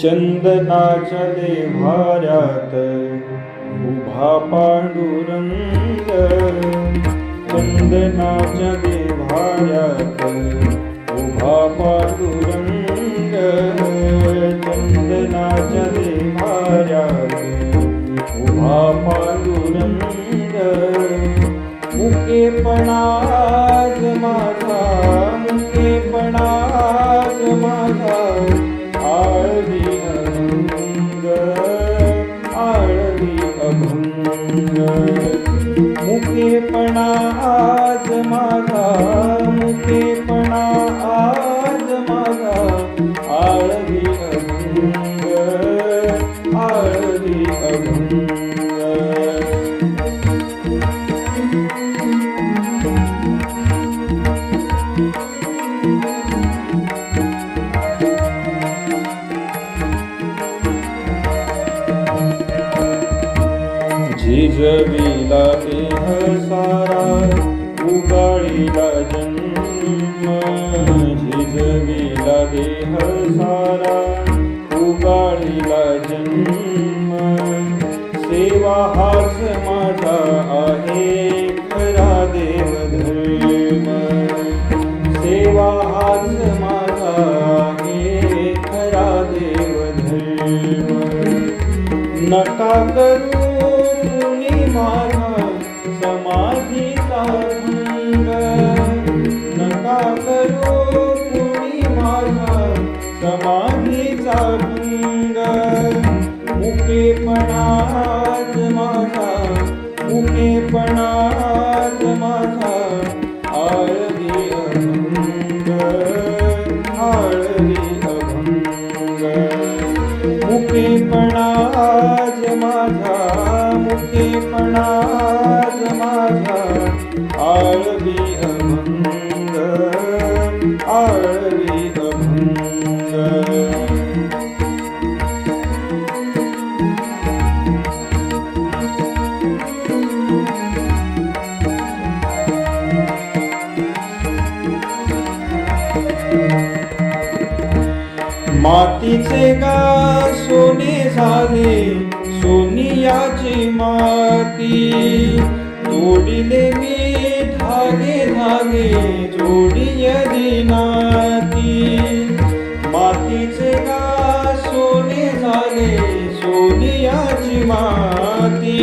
चंदनाच्या देव्हाऱ्यात उभा पांडुरंग, चंदनाच्या देव्हाऱ्यात उभा पांडुरंग, चंदनाच्या देव्हाऱ्यात उभा पांडुरंग. मुकेपणाज माझा, मुकेपणाज माझा, आळवी अभंग, आळवी अभंग. मुकेपणा आज माझा, मुकेपणा आज माझा, आळवी अभंग, आळवी अभंग. झिजविला देह सारा, उगाळीला जन्म, झिजविला देह सारा, उगाळीला जन्म. सेवा हाच माझा आहे खरा देवधर्म, सेवा हाच माझा आहे खरा देवधर्म. नका करू माझा समाधीचा भंग, नका करू कुणी माझा समाधीचा भंग. मुकेपणाज माझा, मुकेपणाज माझा, आळवी अभंग, आळवी अभंग. मुकेपणाज माझा, मुकेपणाज माझा, आळवी अभंग, आळवी अभंग. मातीचे गा सोने झाले, सोनियाची माती, तोडिले मी धागे धागे, जोडिय दिनाती. मातीचे गा सोने झाले, सोनियाची माती,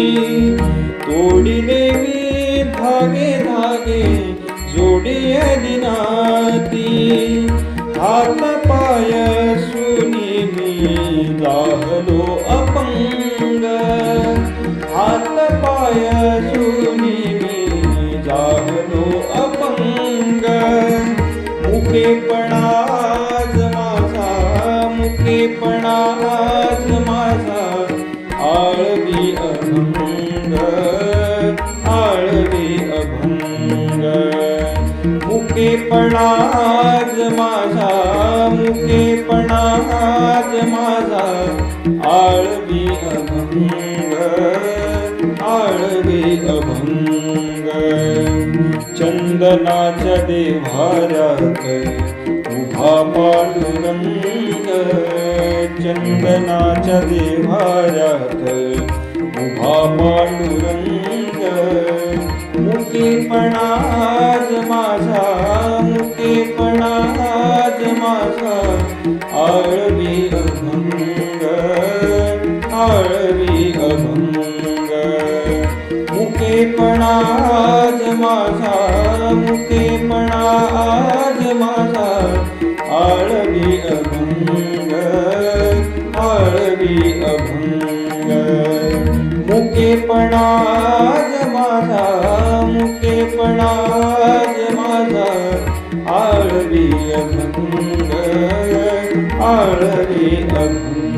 तोडिले मी धागे धागे, जोडिय दिनाती. हात पाय सुनी मी जाहलो अपंग, हात पाय सुनी मी जाहलो अपंग. मुकेपणाज माझा, मुकेपणाज माझा, आळवी अभंग, आळवी अभंग. मुकेपणाज माझा, मुकेपणाज माझा, आळवी अभंग, आळवी अभंग. चंदनाच्या देव्हाऱ्यात उभा पांडुरंग, चंदनाच्या देव्हाऱ्यात उभा पांडुरंग. मुकेपणाज माझा, मुकेपणाज माझा, आळवी अभंग, आळवी अभंग. मुकेपणाज माझा, मुकेपणाज माझा, आळवी अभंग, आळवी अभंग. मुकेपणाज माझा, मुकेपणाज माझा, आळवी अभंग, आळवी अभंग.